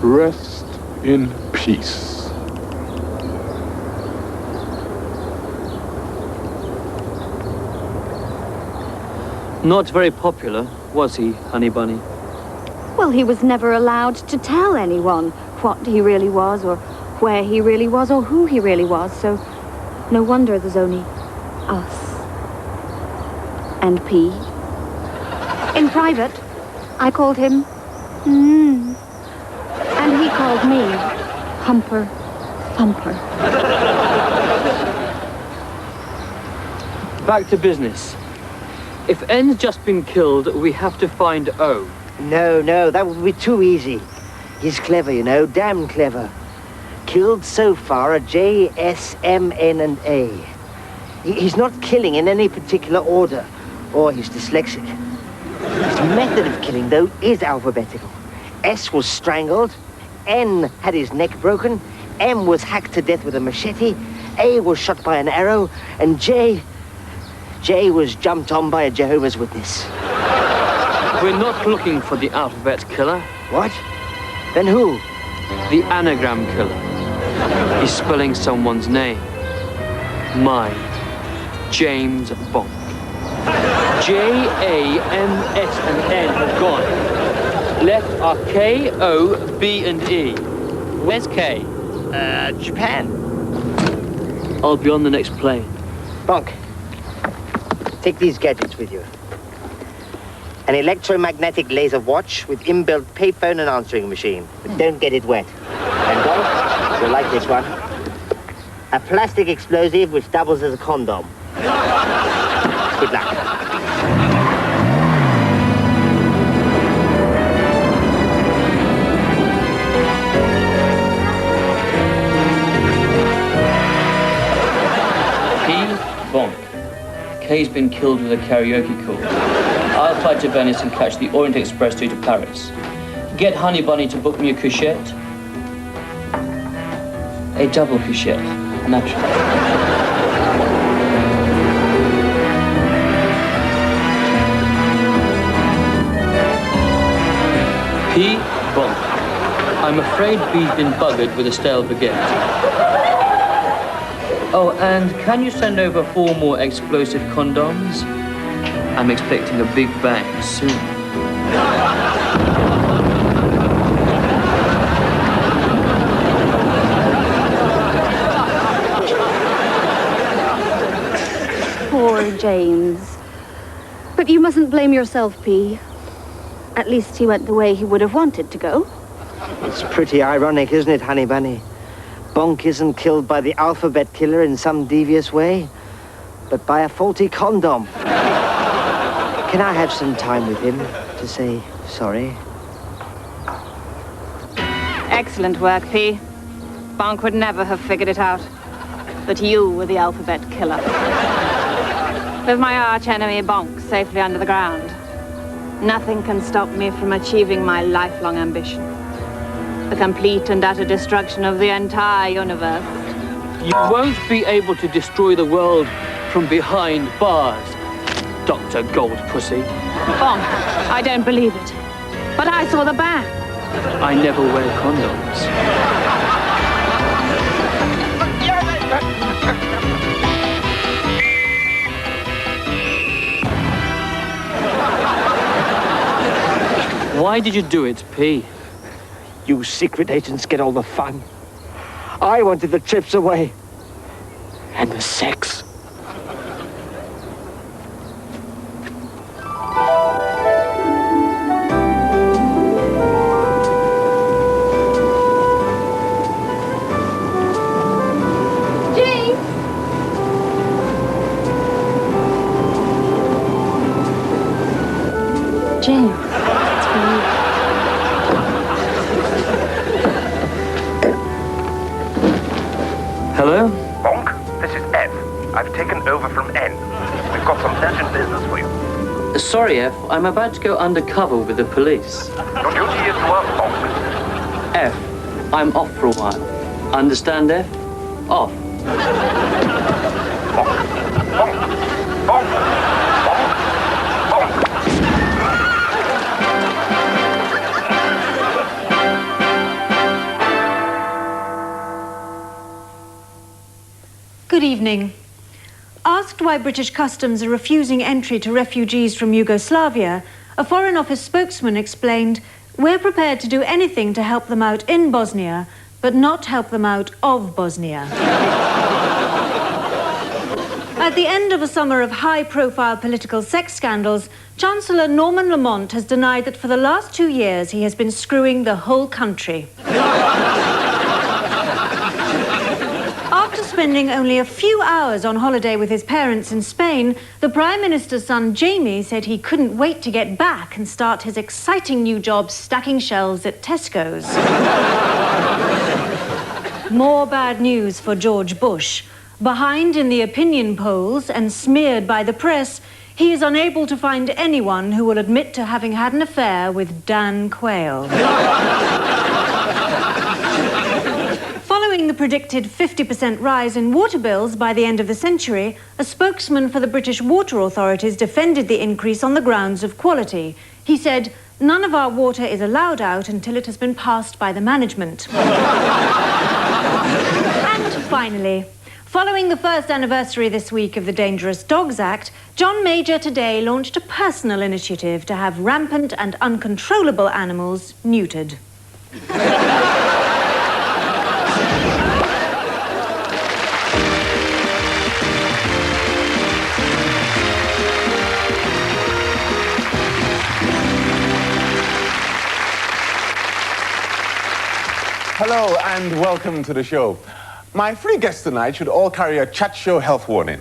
Rest in peace. Not very popular, was he, Honey Bunny? Well, he was never allowed to tell anyone what he really was, or where he really was, or who he really was, so no wonder there's only us. And P. In private, I called him and he called me Humper Thumper. Back to business. If N's just been killed, we have to find O. No, that would be too easy. He's clever, you know, damn clever. Killed so far are J, S, M, N, and A. He's not killing in any particular order, or he's dyslexic. His method of killing, though, is alphabetical. S was strangled, N had his neck broken, M was hacked to death with a machete, A was shot by an arrow, and J was jumped on by a Jehovah's Witness. We're not looking for the alphabet killer. What? Then who? The anagram killer. He's spelling someone's name. Mine. James Bonk. J, A, M, S, and N have gone. Left are K, O, B, and E. Where's K? Japan. I'll be on the next plane. Bonk, take these gadgets with you. An electromagnetic laser watch with inbuilt payphone and answering machine. But don't get it wet. And Bonk, you'll like this one. A plastic explosive which doubles as a condom. Good luck. Bonk. Kay's been killed with a karaoke call. I'll fly to Venice and catch the Orient Express to Paris. Get Honey Bunny to book me a couchette. A double couchette, naturally. P. Bonk. I'm afraid B's been buggered with a stale baguette. Oh, and can you send over 4 more explosive condoms? I'm expecting a big bang soon. Poor James. But you mustn't blame yourself, P. At least he went the way he would have wanted to go. It's pretty ironic, isn't it, Honey Bunny? Bonk isn't killed by the alphabet killer in some devious way, but by a faulty condom. Can I have some time with him to say sorry? Excellent work, P. Bonk would never have figured it out that you were the alphabet killer. With my arch-enemy Bonk safely under the ground, nothing can stop me from achieving my lifelong ambition. The complete and utter destruction of the entire universe. You won't be able to destroy the world from behind bars, Dr. Goldpussy. Bonk, I don't believe it. But I saw the bang. I never wear condoms. Why did you do it, P? You secret agents get all the fun. I wanted the trips away. And the sex. James! James, it's for you. Hello? Bonk, this is F. I've taken over from N. We've got some urgent business for you. Sorry, F. I'm about to go undercover with the police. Your duty is to work, Bonk. F. I'm off for a while. Understand, F? Off. Bonk. Bonk. Bonk. Bonk. Bonk. evening. Asked why British customs are refusing entry to refugees from Yugoslavia, a Foreign Office spokesman explained, "We're prepared to do anything to help them out in Bosnia, but not help them out of Bosnia." At the end of a summer of high-profile political sex scandals, Chancellor Norman Lamont has denied that for the last 2 years he has been screwing the whole country. After spending only a few hours on holiday with his parents in Spain, the Prime Minister's son Jamie said he couldn't wait to get back and start his exciting new job stacking shelves at Tesco's. More bad news for George Bush. Behind in the opinion polls and smeared by the press, he is unable to find anyone who will admit to having had an affair with Dan Quayle. Following the predicted 50% rise in water bills by the end of the century, a spokesman for the British water authorities defended the increase on the grounds of quality. He said, "None of our water is allowed out until it has been passed by the management." And finally, following the first anniversary this week of the Dangerous Dogs Act, John Major today launched a personal initiative to have rampant and uncontrollable animals neutered. Hello and welcome to the show. My three guests tonight should all carry a chat show health warning.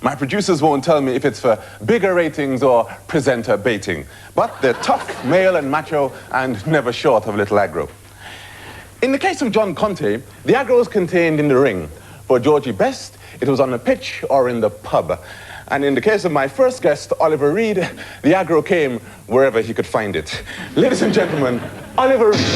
My producers won't tell me if it's for bigger ratings or presenter baiting, but they're tough, male and macho, and never short of a little aggro. In the case of John Conte, the aggro is contained in the ring. For Georgie Best, it was on the pitch or in the pub. And in the case of my first guest, Oliver Reed, the aggro came wherever he could find it. Ladies and gentlemen, Oliver Reed.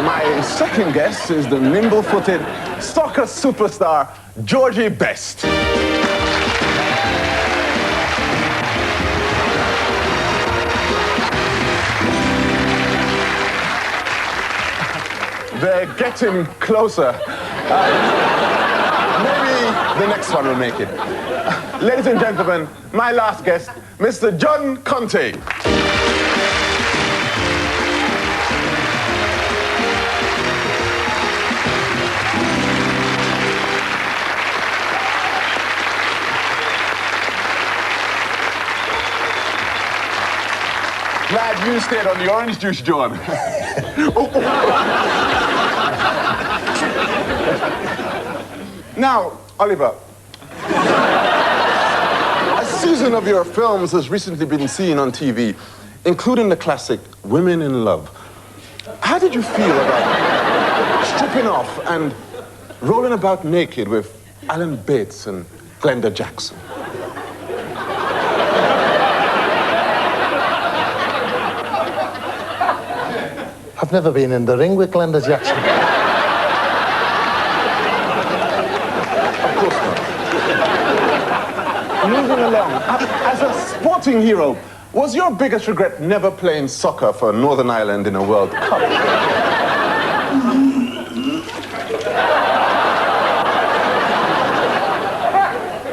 My second guest is the nimble-footed soccer superstar, Georgie Best. They're getting closer. Maybe the next one will make it. Ladies and gentlemen, my last guest, Mr. John Conte. Glad you stayed on the orange juice, John. Now, Oliver, a season of your films has recently been seen on TV, including the classic Women in Love. How did you feel about stripping off and rolling about naked with Alan Bates and Glenda Jackson? I've never been in the ring with Glenda Jackson. Of course not. Moving along, as a sporting hero, was your biggest regret never playing soccer for Northern Ireland in a World Cup?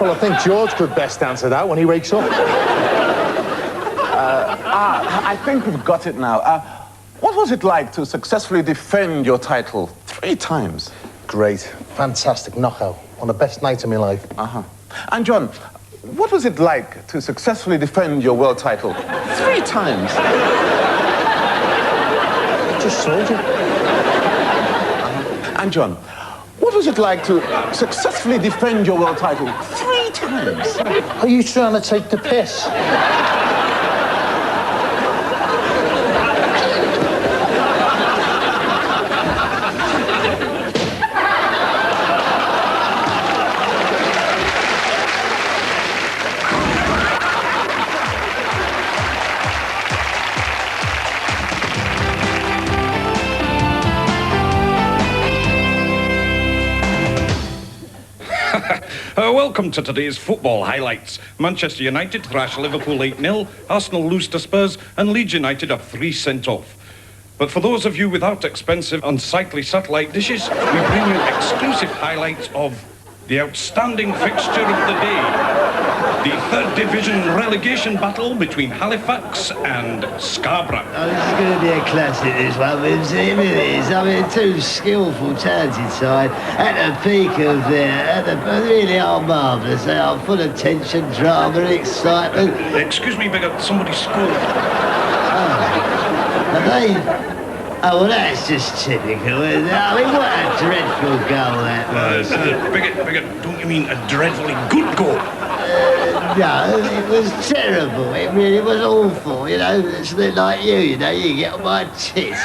Well, I think George could best answer that when he wakes up. I think we've got it now. What was it like to successfully defend your title 3 times? Great. Fantastic knockout. One of the best nights of my life. Uh-huh. And John, what was it like to successfully defend your world title 3 times? I just told you. And John, what was it like to successfully defend your world title 3 times? Are you trying to take the piss? Welcome to today's football highlights. Manchester United thrash Liverpool 8-0, Arsenal lose to Spurs, and Leeds United have 3 sent off. But for those of you without expensive, unsightly satellite dishes, we bring you exclusive highlights of the outstanding fixture of the day. The 3rd Division relegation battle between Halifax and Scarborough. Oh, this is going to be a classic, this one, Wimsey. It really is. I mean, two skillful, talented side at the peak of they really are marvellous. They are full of tension, drama, and excitement. Excuse me, Bigger, somebody scored. Have they? Oh, well, that's just typical, isn't it? I mean, what a dreadful goal that was. Bigger, don't you mean a dreadfully good goal? No, it was terrible. It really was awful, you know. It's a bit like you know. You get on my tits.